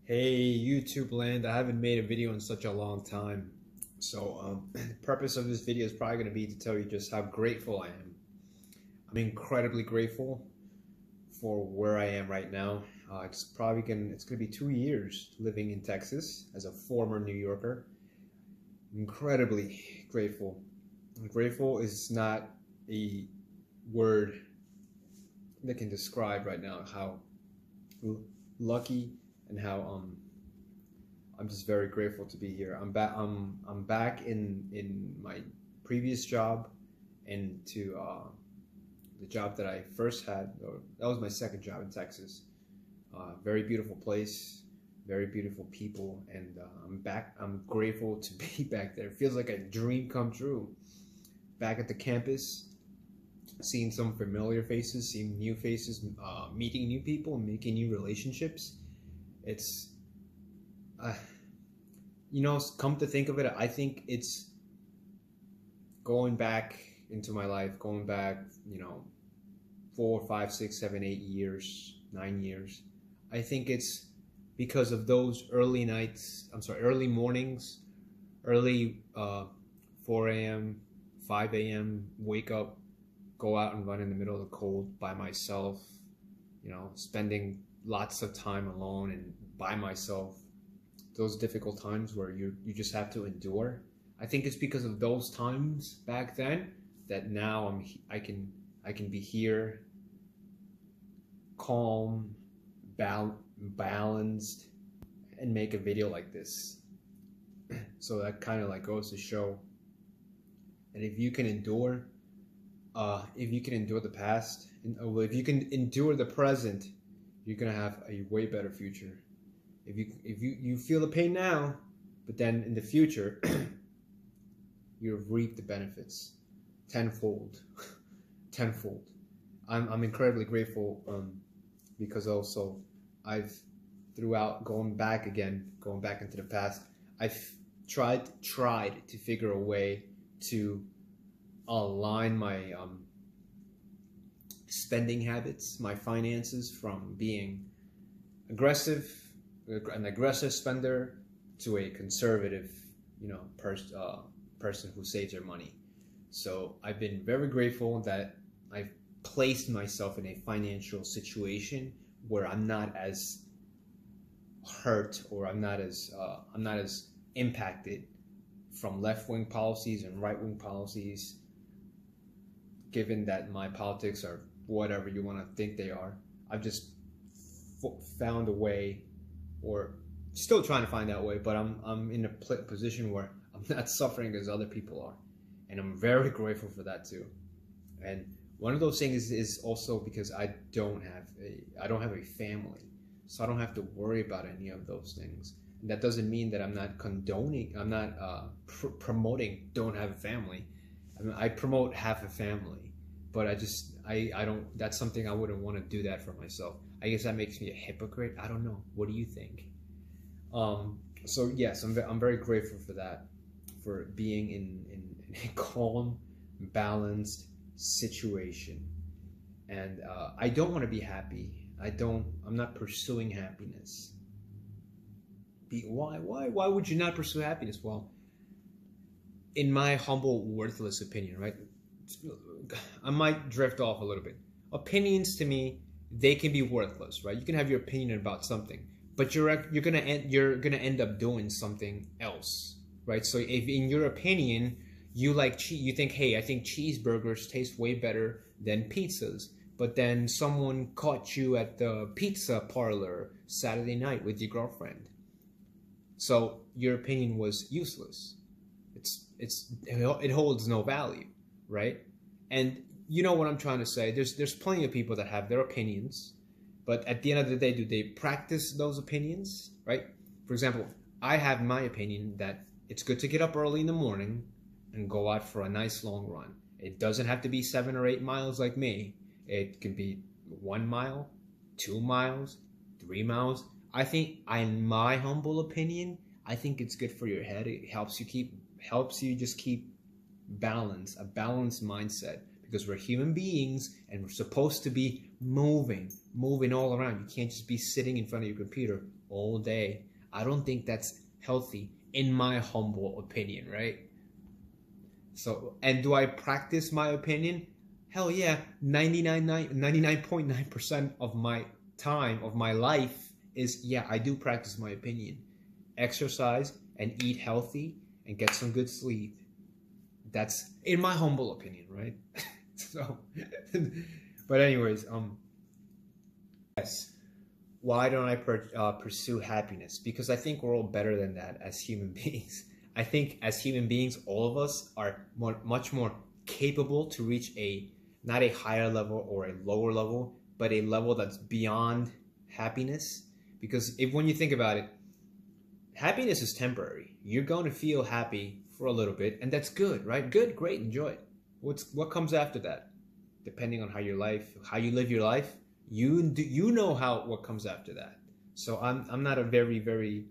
Hey YouTube land, I haven't made a video in such a long time. So the purpose of this video is probably going to be to tell you just how grateful I am. I'm incredibly grateful for where I am right now. It's going to be 2 years living in Texas as a former New Yorker. Incredibly grateful. Grateful is not a word that can describe right now how lucky and how I'm just very grateful to be here. I'm back. I'm back in my previous job, and to the job that I first had. Or that was my second job in Texas. Very beautiful place, very beautiful people, and I'm back. I'm grateful to be back there. It feels like a dream come true. Back at the campus, seeing some familiar faces, seeing new faces, meeting new people, and making new relationships. It's, come to think of it, I think it's going back into my life, going back, 4, 5, 6, 7, 8 years, 9 years. I think it's because of those early mornings, early 4 a.m., 5 a.m., wake up, go out and run in the middle of the cold by myself, spending lots of time alone and by myself, those difficult times where you just have to endure. I think it's because of those times back then that now I can be here, calm, balanced, and make a video like this. So that kind of goes to show that if you can endure the past, and if you can endure the present, you're gonna have a way better future. If you feel the pain now, but then in the future, you'll reap the benefits tenfold. Tenfold. I'm incredibly grateful because also I've going back into the past, I've tried to figure a way to align my spending habits, my finances, from being an aggressive spender to a conservative, person who saves their money. So I've been very grateful that I've placed myself in a financial situation where I'm not as hurt, or I'm not as impacted from left-wing policies and right-wing policies, given that my politics are whatever you want to think they are. I've just found a way, or still trying to find that way, but I'm in a position where I'm not suffering as other people are, and I'm very grateful for that too. And one of those things is also because I don't have a family, so I don't have to worry about any of those things. And that doesn't mean that I'm not promoting don't have a family. I mean, I promote have a family, but I don't, that's something I wouldn't want to do that for myself. I guess that makes me a hypocrite. I don't know. What do you think? So yes, I'm very grateful for that, for being in a calm, balanced situation. And I don't want to be happy. I'm not pursuing happiness. Why would you not pursue happiness? Well, in my humble, worthless opinion, right? I might drift off a little bit. Opinions to me, they can be worthless, right? You can have your opinion about something, but you're gonna end up doing something else, right? So if in your opinion you you think, hey, I think cheeseburgers taste way better than pizzas, but then someone caught you at the pizza parlor Saturday night with your girlfriend, so your opinion was useless. It holds no value, right? And you know what I'm trying to say. There's plenty of people that have their opinions, but at the end of the day, do they practice those opinions, right? For example, I have my opinion that it's good to get up early in the morning and go out for a nice long run. It doesn't have to be 7 or 8 miles like me. It can be 1 mile, 2 miles, 3 miles. I think, in my humble opinion, I think it's good for your head. It helps you just keep a balanced mindset, because we're human beings and we're supposed to be moving, moving all around. You can't just be sitting in front of your computer all day. I don't think that's healthy, in my humble opinion, right? So, and do I practice my opinion? Hell yeah, 99.9% of my time, of my life is, yeah, I do practice my opinion. Exercise and eat healthy and get some good sleep. That's in my humble opinion, right? So, but anyways, yes. Why don't I pursue happiness? Because I think we're all better than that as human beings. I think as human beings, all of us are much more capable to reach not a higher level or a lower level, but a level that's beyond happiness. Because when you think about it, happiness is temporary. You're going to feel happy for a little bit, and that's good, right? Good, great, enjoy it. What comes after that? Depending on how you live your life, you know what comes after that. So I'm not a very big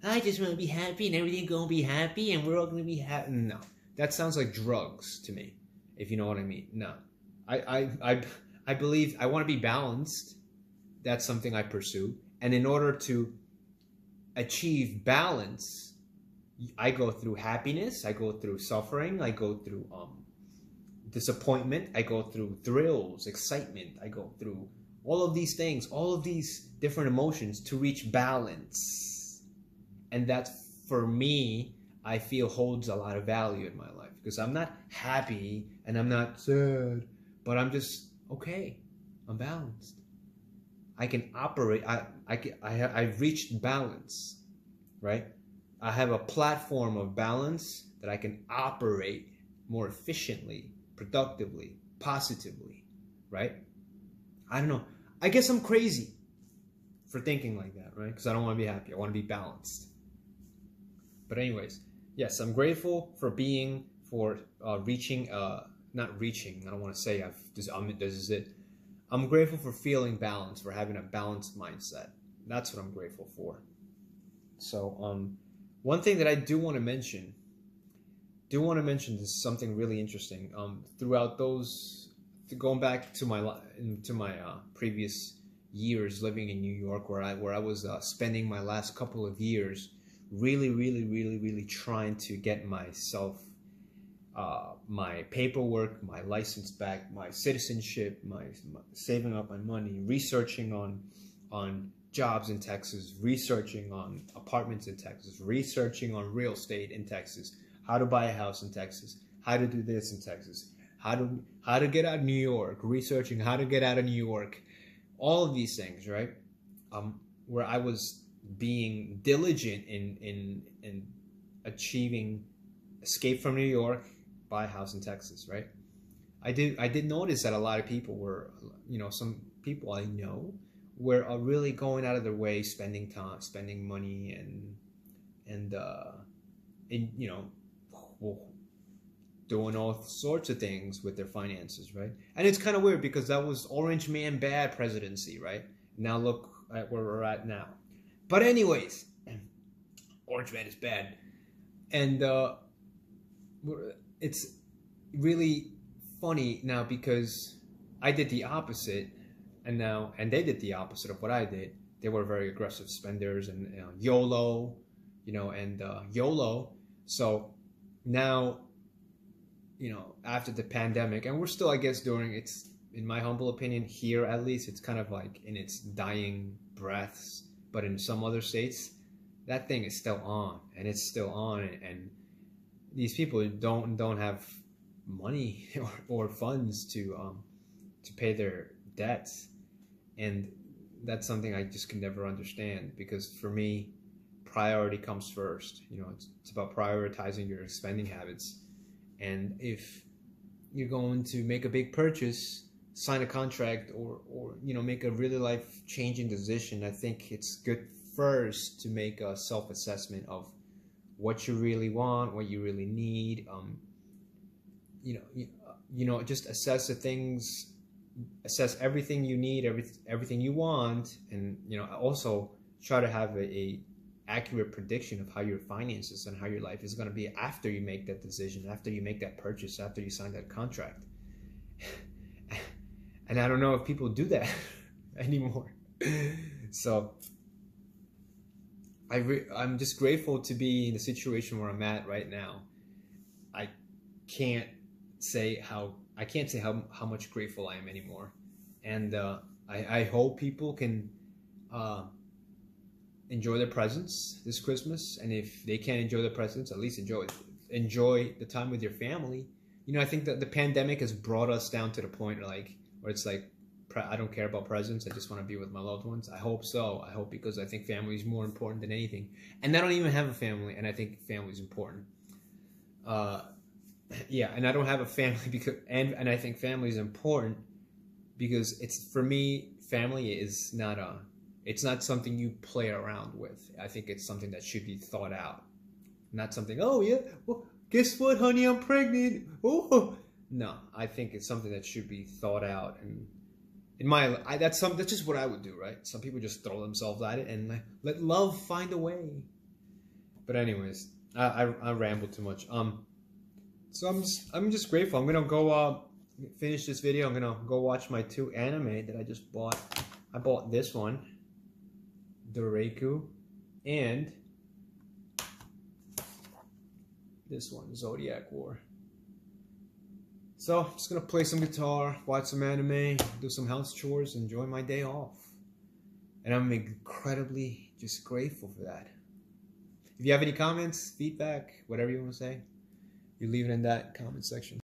I just want to be happy and everything gonna be happy and we're all gonna be happy. No, that sounds like drugs to me, if you know what I mean. No, I believe I want to be balanced. That's something I pursue, and in order to achieve balance, I go through happiness, I go through suffering, I go through disappointment, I go through thrills, excitement, I go through all of these things, all of these different emotions to reach balance. And that, for me, I feel holds a lot of value in my life, because I'm not happy and I'm not sad, but I'm just okay. I'm balanced. I can operate. I've reached balance, right? I have a platform of balance that I can operate more efficiently, productively, positively, right? I don't know. I guess I'm crazy for thinking like that, right? Because I don't want to be happy. I want to be balanced. But anyways, yes, I'm grateful for reaching, not reaching, I don't want to say this is it. I'm grateful for feeling balanced, for having a balanced mindset. That's what I'm grateful for. So, one thing that I do want to mention is something really interesting. Throughout going back to my previous years living in New York, where I was spending my last couple of years really trying to get myself, my paperwork, my license back, my citizenship, my saving up my money, researching on jobs in Texas, researching on apartments in Texas, researching on real estate in Texas, how to buy a house in Texas, how to do this in Texas, how to get out of New York, researching how to get out of New York, all of these things, right? Where I was being diligent in achieving escape from New York, buy a house in Texas, right? I did notice that a lot of people were, some people I know were really going out of their way, spending time, spending money, and doing all sorts of things with their finances, right? And it's kind of weird because that was Orange Man bad presidency, right? Now look at where we're at now. But anyways, Orange Man is bad, and it's really funny now because I did the opposite, and they did the opposite of what I did. They were very aggressive spenders and YOLO, YOLO. So now, after the pandemic, and we're still, I guess, it's, in my humble opinion, here at least, it's kind of like in its dying breaths. But in some other states, that thing is still on, and it's still on, and these people don't have money or funds to pay their debts, and that's something I just can never understand, because for me, priority comes first. It's about prioritizing your spending habits, and if you're going to make a big purchase, sign a contract, or make a really life-changing decision, I think it's good first to make a self-assessment of what you really want, what you really need. Just assess assess everything you need, everything you want, and also try to have a accurate prediction of how your finances and how your life is going to be after you make that decision, after you make that purchase, after you sign that contract. And I don't know if people do that anymore. So I'm just grateful to be in the situation where I'm at right now. I can't say how much grateful I am anymore. And I hope people can enjoy their presents this Christmas. And if they can't enjoy their presents, at least enjoy the time with your family. You know, I think that the pandemic has brought us down to the point where it's like, I don't care about presents. I just want to be with my loved ones. I hope so. I hope, because I think family is more important than anything. And I don't even have a family, and I think family is important. Yeah, and I don't have a family and I think family is important because for me, family is it's not something you play around with. I think it's something that should be thought out. Not something, oh yeah, well, guess what, honey, I'm pregnant. Oh, no, I think it's something that should be thought out. And that's just what I would do, right? Some people just throw themselves at it and let love find a way. But anyways, I rambled too much. So I'm just grateful. I'm gonna go finish this video. I'm gonna go watch my 2 anime that I just bought. I bought this one, Doreiku, and this one, Zodiac War. So I'm just gonna play some guitar, watch some anime, do some house chores, enjoy my day off. And I'm incredibly just grateful for that. If you have any comments, feedback, whatever you want to say, you leave it in that comment section.